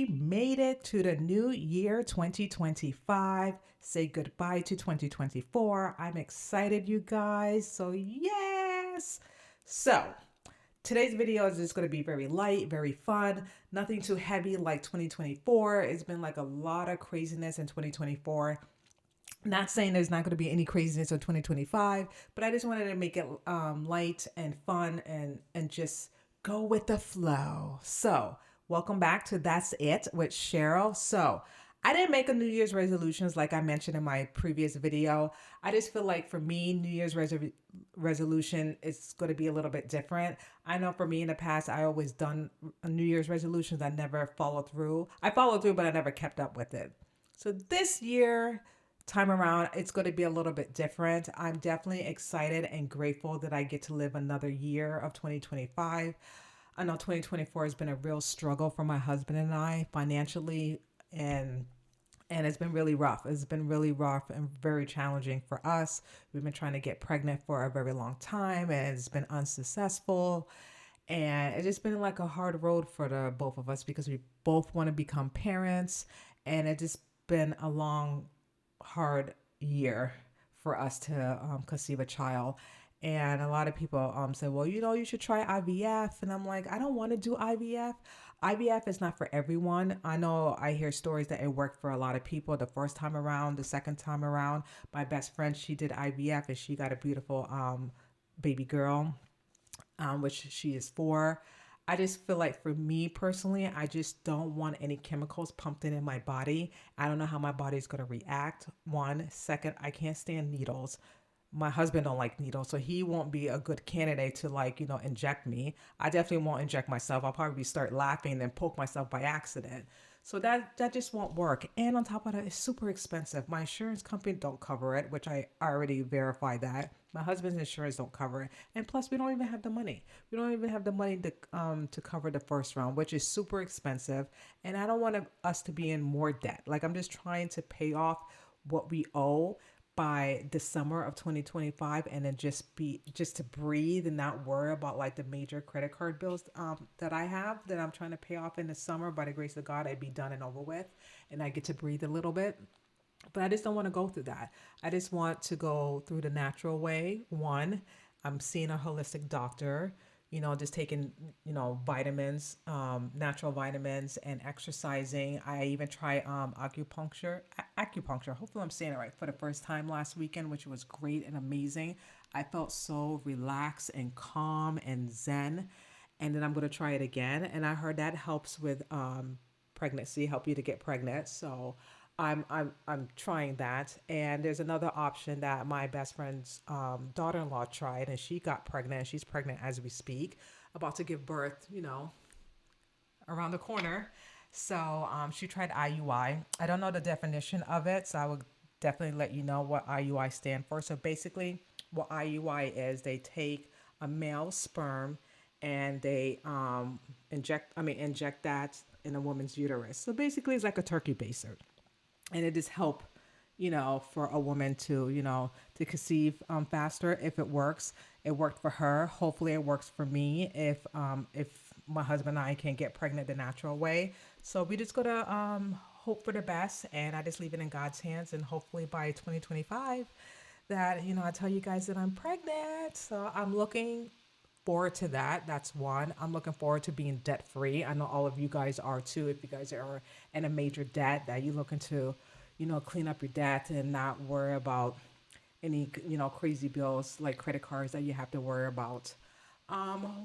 we made it to the new year 2025. Say goodbye to 2024. I'm excited, you guys. So, yes. So, today's video is just going to be very light, very fun, nothing too heavy like 2024. It's been like a lot of craziness in 2024. Not saying there's not going to be any craziness in 2025, but I just wanted to make it light and fun and just go with the flow. So, welcome back to That's It with Cheryl. So, I didn't make a New Year's resolutions like I mentioned in my previous video. I just feel like for me, New Year's resolution is going to be a little bit different. I know for me in the past, I always done New Year's resolutions. I never followed through. I followed through, but I never kept up with it. So this year, time around, it's going to be a little bit different. I'm definitely excited and grateful that I get to live another year of 2025. I know 2024 has been a real struggle for my husband and I financially, and it's been really rough. It's been really rough and very challenging for us. We've been trying to get pregnant for a very long time and it's been unsuccessful. And it's just been like a hard road for the both of us because we both want to become parents, and it's just been a long, hard year for us to conceive a child. And a lot of people say, well, you should try IVF. And I'm like, I don't want to do IVF. IVF is not for everyone. I know I hear stories that it worked for a lot of people the first time around, the second time around. My best friend, she did IVF and she got a beautiful baby girl, which she is 4. I just feel like for me personally, I just don't want any chemicals pumped in my body. I don't know how my body's going to react. One, second, I can't stand needles. My husband don't like needles, so he won't be a good candidate to inject me. I definitely won't inject myself. I'll probably start laughing and poke myself by accident. So that just won't work. And on top of that, it's super expensive. My insurance company don't cover it, which I already verified that. My husband's insurance don't cover it. And plus we don't even have the money. We don't even have the money to cover the first round, which is super expensive. And I don't want us to be in more debt. Like I'm just trying to pay off what we owe by the summer of 2025, and then just to breathe and not worry about like the major credit card bills that I have that I'm trying to pay off in the summer. By the grace of God, I'd be done and over with, and I get to breathe a little bit. But I just don't want to go through that. I just want to go through the natural way. One, I'm seeing a holistic doctor, just taking, vitamins, natural vitamins and exercising. I even try acupuncture. Hopefully I'm saying it right for the first time last weekend, which was great and amazing. I felt so relaxed and calm and zen. And then I'm going to try it again. And I heard that helps with pregnancy, help you to get pregnant. So I'm trying that. And there's another option that my best friend's daughter-in-law tried, and she got pregnant. She's pregnant as we speak, about to give birth, around the corner. So she tried IUI. I don't know the definition of it, so I would definitely let you know what IUI stand for. So basically, what IUI is, they take a male sperm and they inject that in a woman's uterus. So basically, it's like a turkey baster, and it just help for a woman to to conceive faster if it works. It worked for her. Hopefully it works for me if my husband and I can get pregnant the natural way. So we just gotta hope for the best, and I just leave it in God's hands, and hopefully by 2025 that I tell you guys that I'm pregnant. So I'm looking forward to that. That's one. I'm looking forward to being debt free. I know all of you guys are too. If you guys are in a major debt, that you're looking to, clean up your debt and not worry about any, crazy bills like credit cards that you have to worry about.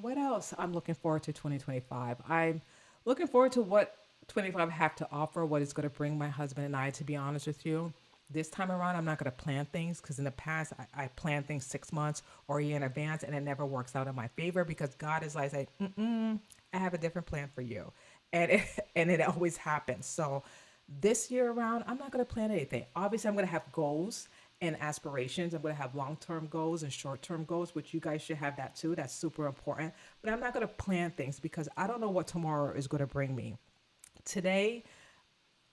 What else? I'm looking forward to 2025. I'm looking forward to what 25 have to offer, what it's going to bring my husband and I, to be honest with you. This time around, I'm not going to plan things because in the past, I plan things 6 months or a year in advance, and it never works out in my favor because God is like, I have a different plan for you. And it always happens. So this year around, I'm not going to plan anything. Obviously, I'm going to have goals and aspirations. I'm going to have long-term goals and short-term goals, which you guys should have that too. That's super important. But I'm not going to plan things because I don't know what tomorrow is going to bring me. Today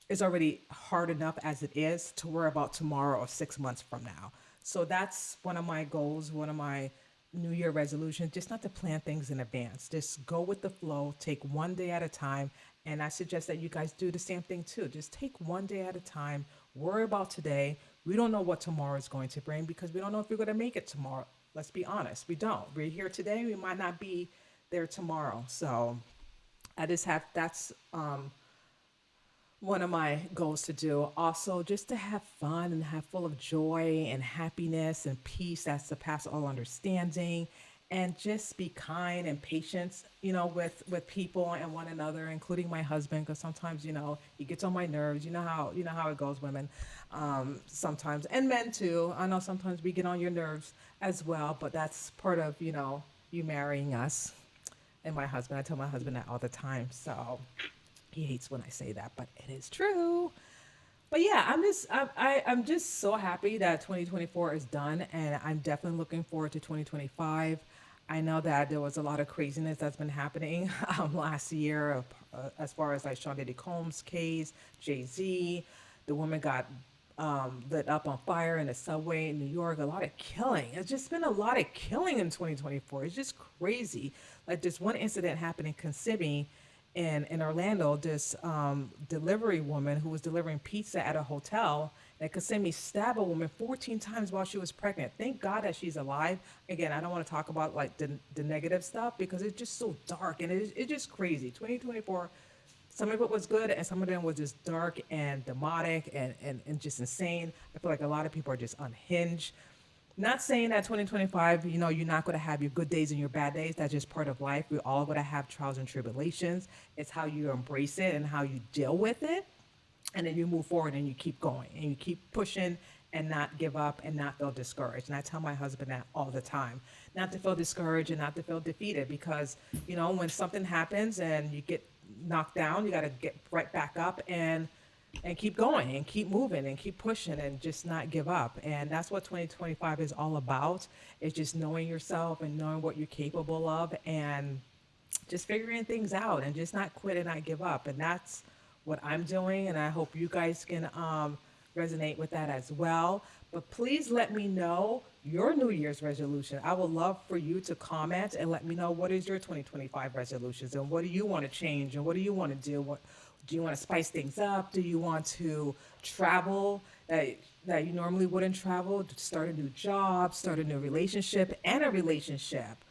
is already hard enough as it is to worry about tomorrow or 6 months from now. So that's one of my goals, one of my New Year resolution, just not to plan things in advance. Just go with the flow, take one day at a time. And I suggest that you guys do the same thing too. Just take one day at a time, worry about today. We don't know what tomorrow is going to bring because we don't know if we're going to make it tomorrow. Let's be honest, we don't. We're here today, we might not be there tomorrow. So I just have that's one of my goals to do. Also, just to have fun and have full of joy and happiness and peace that surpass all understanding, and just be kind and patient, with people and one another, including my husband, because sometimes, he gets on my nerves. You know how it goes, women, sometimes, and men too. I know sometimes we get on your nerves as well, but that's part of you marrying us and my husband. I tell my husband that all the time. So he hates when I say that, but it is true. But yeah, I'm just so happy that 2024 is done, and I'm definitely looking forward to 2025. I know that there was a lot of craziness that's been happening last year, as far as like Sean Diddy Combs' case, Jay Z, the woman got lit up on fire in a subway in New York. A lot of killing. It's just been a lot of killing in 2024. It's just crazy. Like this one incident happened in Kissimmee in Orlando. This delivery woman who was delivering pizza at a hotel in Kissimmee stabbed a woman 14 times while she was pregnant. Thank God that she's alive. Again, I don't want to talk about like the negative stuff because it's just so dark and it's just crazy. 2024, some of it was good and some of them was just dark and demonic and just insane. I feel like a lot of people are just unhinged. Not saying that 2025, you're not going to have your good days and your bad days. That's just part of life. We're all going to have trials and tribulations. It's how you embrace it and how you deal with it. And then you move forward and you keep going and you keep pushing and not give up and not feel discouraged. And I tell my husband that all the time, not to feel discouraged and not to feel defeated because, when something happens and you get knocked down, you got to get right back up and keep going and keep moving and keep pushing and just not give up. And that's what 2025 is all about. It's just knowing yourself and knowing what you're capable of and just figuring things out and just not quit and not give up. And that's what I'm doing. And I hope you guys can resonate with that as well. But please let me know your New Year's resolution. I would love for you to comment and let me know what is your 2025 resolutions and what do you want to change and what do you want to do? What do you want to spice things up? Do you want to travel that you normally wouldn't travel? Start a new job, start a new relationship, and a relationship,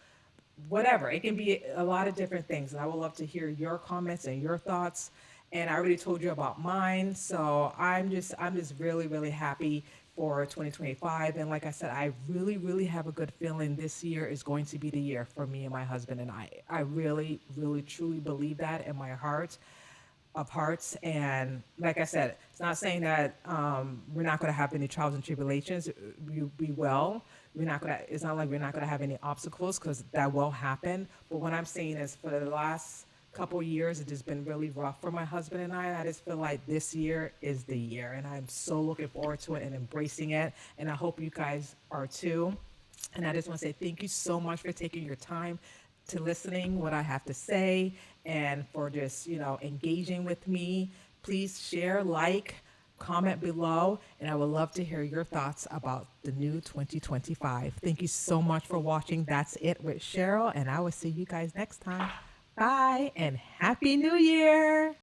whatever. It can be a lot of different things. And I would love to hear your comments and your thoughts. And I already told you about mine. So I'm just really, really happy for 2025. And like I said, I really, really have a good feeling this year is going to be the year for me and my husband and I. I really, really, truly believe that in my heart of hearts. And like I said, it's not saying that we're not going to have any trials and tribulations. We will. We're not going to. It's not like we're not going to have any obstacles because that will happen. But what I'm saying is, for the last couple years, it has been really rough for my husband and I. And I just feel like this year is the year, and I'm so looking forward to it and embracing it. And I hope you guys are too. And I just want to say thank you so much for taking your time to listening what I have to say and for just, engaging with me. Please share, like, comment below, and I would love to hear your thoughts about the new 2025. Thank you so much for watching. That's it with Cheryl, and I will see you guys next time. Bye and Happy New Year.